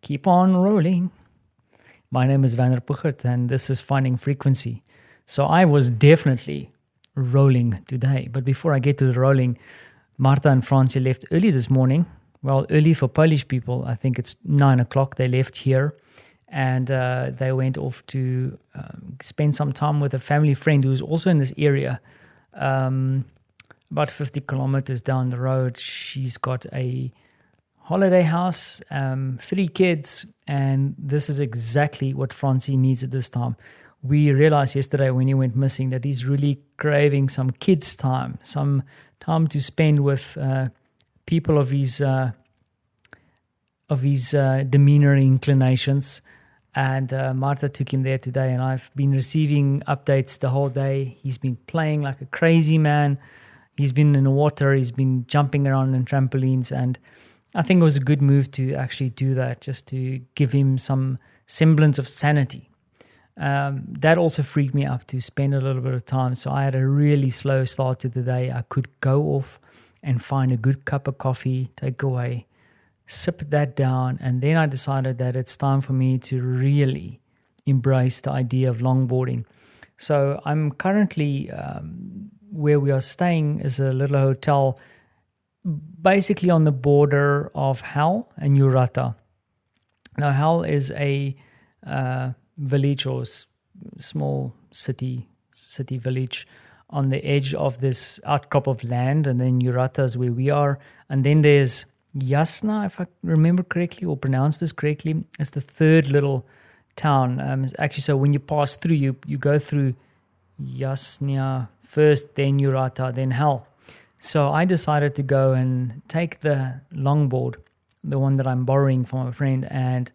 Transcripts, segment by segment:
Keep on rolling. My name is Vander Puchert, and this is Finding Frequency. So I was definitely rolling today. But before I get to the rolling, Marta and Frantzi left early this morning. Well, early for Polish people. I think it's 9 o'clock. They left here, and they went off to spend some time with a family friend who's also in this area. About 50 kilometers down the road, she's got a holiday house, 3 kids, and this is exactly what Frantzi needs at this time. We realized yesterday when he went missing that he's really craving some kids' time, some time to spend with people of his demeanor inclinations. And Marta took him there today, and I've been receiving updates the whole day. He's been playing like a crazy man. He's been in the water. He's been jumping around on trampolines, and I think it was a good move to actually do that, just to give him some semblance of sanity. That also freed me up to spend a little bit of time. So I had a really slow start to the day. I could go off and find a good cup of coffee, take away, sip that down, and then I decided that it's time for me to really embrace the idea of longboarding. So I'm currently where we are staying is a little hotel basically on the border of Hell and Urata. Now, Hell is a village or small city village on the edge of this outcrop of land, and then Urata is where we are. And then there's Jasna, if I remember correctly or pronounce this correctly. It's the third little town. Actually, so when you pass through, you go through Jasna first, then Urata, then Hell. So I decided to go and take the longboard, the one that I'm borrowing from a friend, and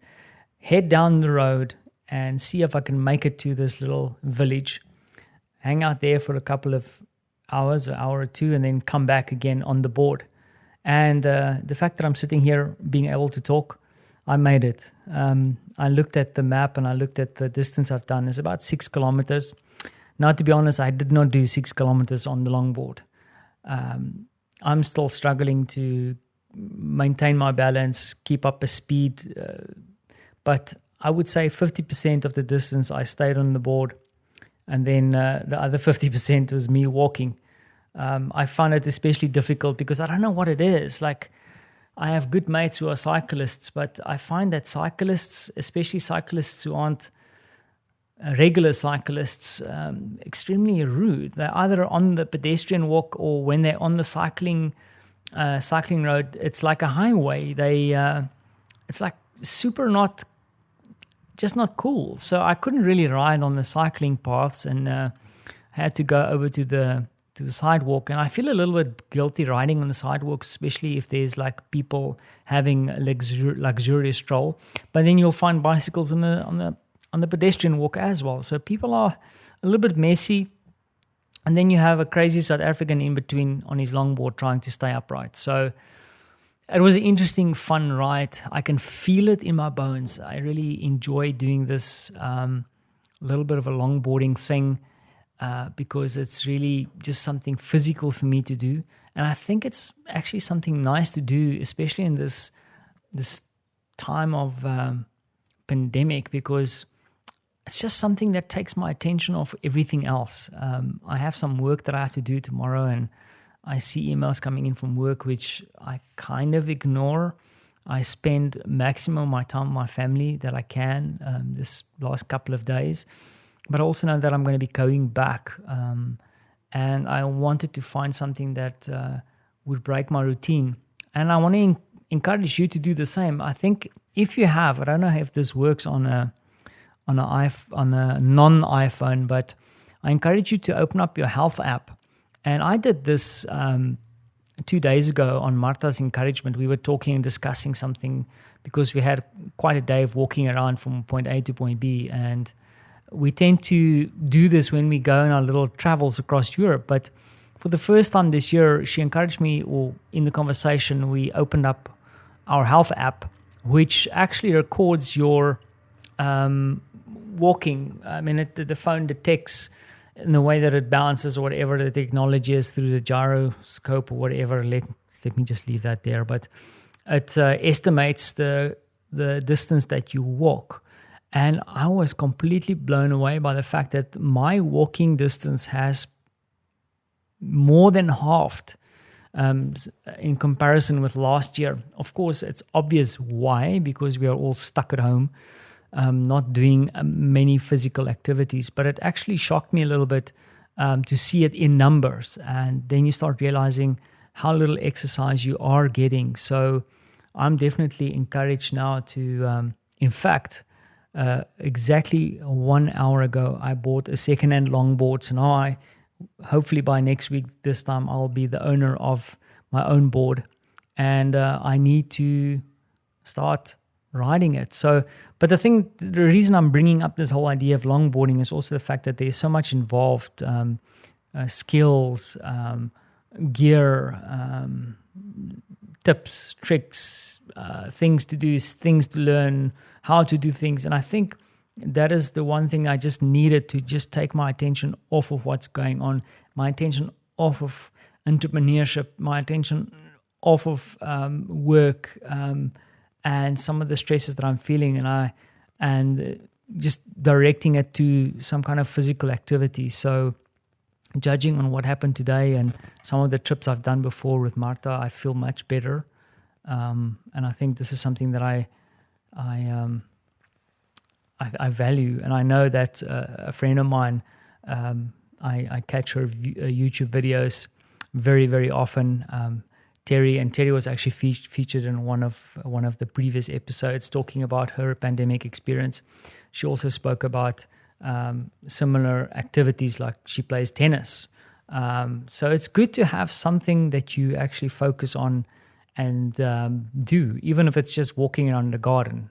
head down the road and see if I can make it to this little village, hang out there for a couple of hours, an hour or two, and then come back again on the board. And the fact that I'm sitting here being able to talk, I made it. I looked at the map and I looked at the distance I've done. It's about 6 kilometers. Now, to be honest, I did not do 6 kilometers on the longboard. I'm still struggling to maintain my balance, keep up a speed, but I would say 50% of the distance I stayed on the board, and then the other 50% was me walking. I find it especially difficult because I don't know what it is. Like, I have good mates who are cyclists, but I find that cyclists, especially cyclists who aren't regular cyclists, extremely rude. They're either on the pedestrian walk or when they're on the cycling road, it's like a highway. It's like super not cool. So I couldn't really ride on the cycling paths, and had to go over to the sidewalk. And I feel a little bit guilty riding on the sidewalks, especially if there's like people having a luxurious stroll. But then you'll find bicycles on the pedestrian walk as well. So people are a little bit messy. And then you have a crazy South African in between on his longboard trying to stay upright. So it was an interesting, fun ride. I can feel it in my bones. I really enjoy doing this little bit of a longboarding thing because it's really just something physical for me to do. And I think it's actually something nice to do, especially in this time of pandemic, because it's just something that takes my attention off everything else. I have some work that I have to do tomorrow, and I see emails coming in from work, which I kind of ignore. I spend maximum of my time with my family that I can this last couple of days. But I also know that I'm going to be going back. And I wanted to find something that would break my routine. And I want to encourage you to do the same. I think if you have, I don't know if this works on a non-iPhone, but I encourage you to open up your health app. And I did this 2 days ago on Marta's encouragement. We were talking and discussing something because we had quite a day of walking around from point A to point B. And we tend to do this when we go on our little travels across Europe. But for the first time this year, she encouraged me, or in the conversation, we opened up our health app, which actually records your walking. I mean, the phone detects in the way that it bounces or whatever the technology is through the gyroscope or whatever. Let me just leave that there. But it estimates the the distance that you walk. And I was completely blown away by the fact that my walking distance has more than halved in comparison with last year. Of course, it's obvious why, because we are all stuck at home, not doing many physical activities. But it actually shocked me a little bit to see it in numbers. And then you start realizing how little exercise you are getting. So I'm definitely encouraged now to, in fact, exactly 1 hour ago, I bought a second-hand longboard. So now hopefully by next week, this time, I'll be the owner of my own board. And I need to start riding it. So, but the reason I'm bringing up this whole idea of longboarding is also the fact that there's so much involved, skills, gear, tips, tricks, things to do, things to learn, how to do things. And I think that is the one thing I just needed to just take my attention off of what's going on, my attention off of entrepreneurship, my attention off of work, and some of the stresses that I'm feeling, and just directing it to some kind of physical activity. So judging on what happened today and some of the trips I've done before with Marta, I feel much better. And I think this is something that I value. And I know that a friend of mine, I catch her YouTube videos very, very often. Terry was actually featured in one of the previous episodes talking about her pandemic experience. She also spoke about similar activities, like she plays tennis. So it's good to have something that you actually focus on and do, even if it's just walking around the garden.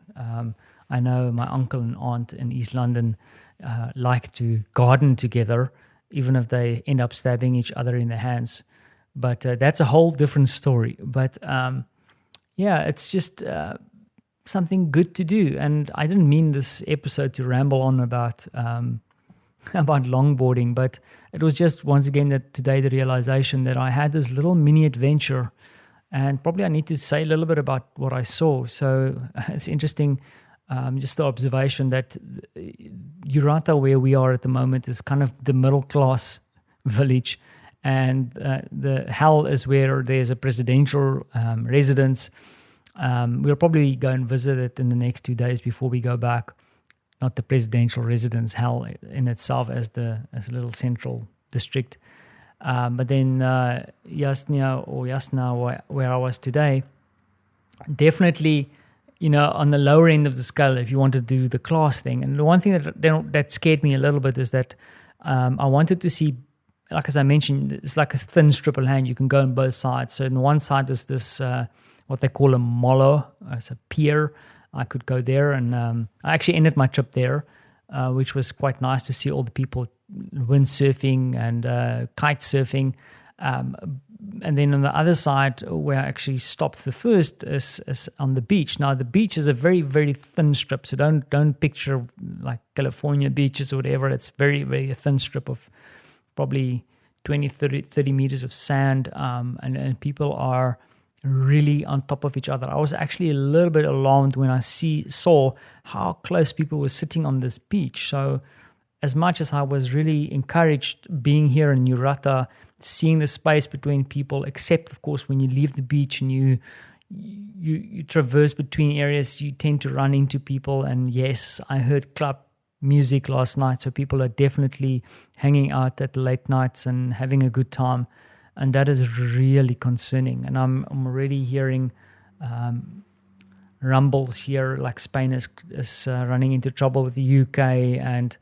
I know my uncle and aunt in East London like to garden together, even if they end up stabbing each other in the hands. But that's a whole different story. But it's just something good to do. And I didn't mean this episode to ramble on about longboarding, but it was just once again that today the realization that I had this little mini adventure, and probably I need to say a little bit about what I saw. So it's interesting, just the observation that Urata, where we are at the moment, is kind of the middle class village. And the Hell is where there's a presidential residence. We'll probably go and visit it in the next 2 days before we go back. Not the presidential residence, Hell in itself as a little central district. But then Jasna, where I was today, definitely, on the lower end of the scale, if you want to do the class thing. And the one thing that scared me a little bit is that I wanted to see, like as I mentioned, it's like a thin strip of land. You can go on both sides. So on the one side is this, what they call a molo, it's a pier. I could go there, and I actually ended my trip there, which was quite nice to see all the people windsurfing and kite surfing. And then on the other side, where I actually stopped the first, is on the beach. Now, the beach is a very, very thin strip, so don't picture like California beaches or whatever. It's very, very thin strip of probably 20, 30 meters of sand, and people are really on top of each other. I was actually a little bit alarmed when I saw how close people were sitting on this beach. So as much as I was really encouraged being here in Urata, seeing the space between people, except of course when you leave the beach and you traverse between areas, you tend to run into people. And yes, I heard club music last night, so people are definitely hanging out at the late nights and having a good time, and that is really concerning. And I'm already hearing rumbles here, like Spain is running into trouble with the UK, and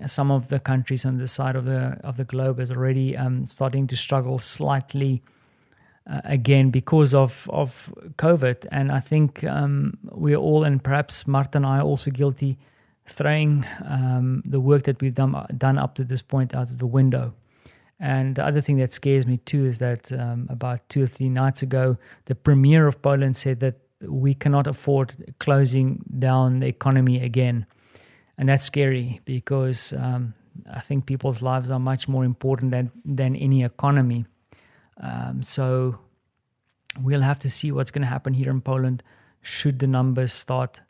some of the countries on this side of the globe is already starting to struggle slightly again because of COVID. And I think we're all, and perhaps Marta and I are also guilty, throwing the work that we've done up to this point out of the window. And the other thing that scares me too is that about 2 or 3 nights ago, the Premier of Poland said that we cannot afford closing down the economy again. And that's scary because I think people's lives are much more important than any economy. So we'll have to see what's going to happen here in Poland should the numbers start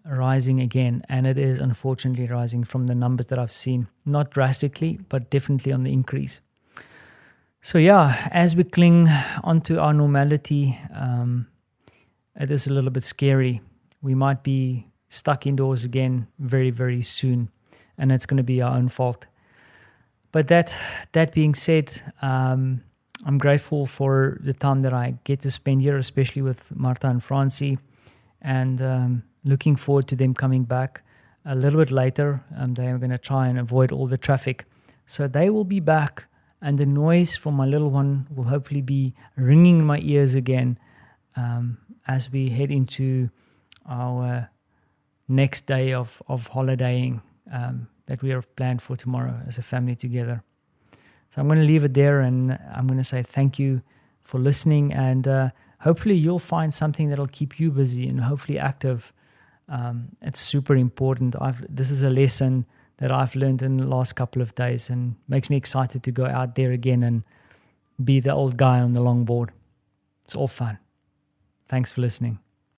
rising again. And it is unfortunately rising from the numbers that I've seen. Not drastically, but definitely on the increase. So yeah, as we cling onto our normality, it is a little bit scary. We might be stuck indoors again very, very soon, and it's going to be our own fault. But that being said, I'm grateful for the time that I get to spend here, especially with Marta and Frantzi, and looking forward to them coming back a little bit later. They are going to try and avoid all the traffic. So they will be back, and the noise from my little one will hopefully be ringing in my ears again as we head into our next day of holidaying that we have planned for tomorrow as a family together. So I'm going to leave it there, and I'm going to say thank you for listening, and hopefully you'll find something that'll keep you busy and hopefully active. It's super important. This is a lesson that I've learned in the last couple of days, and makes me excited to go out there again and be the old guy on the longboard. It's all fun. Thanks for listening.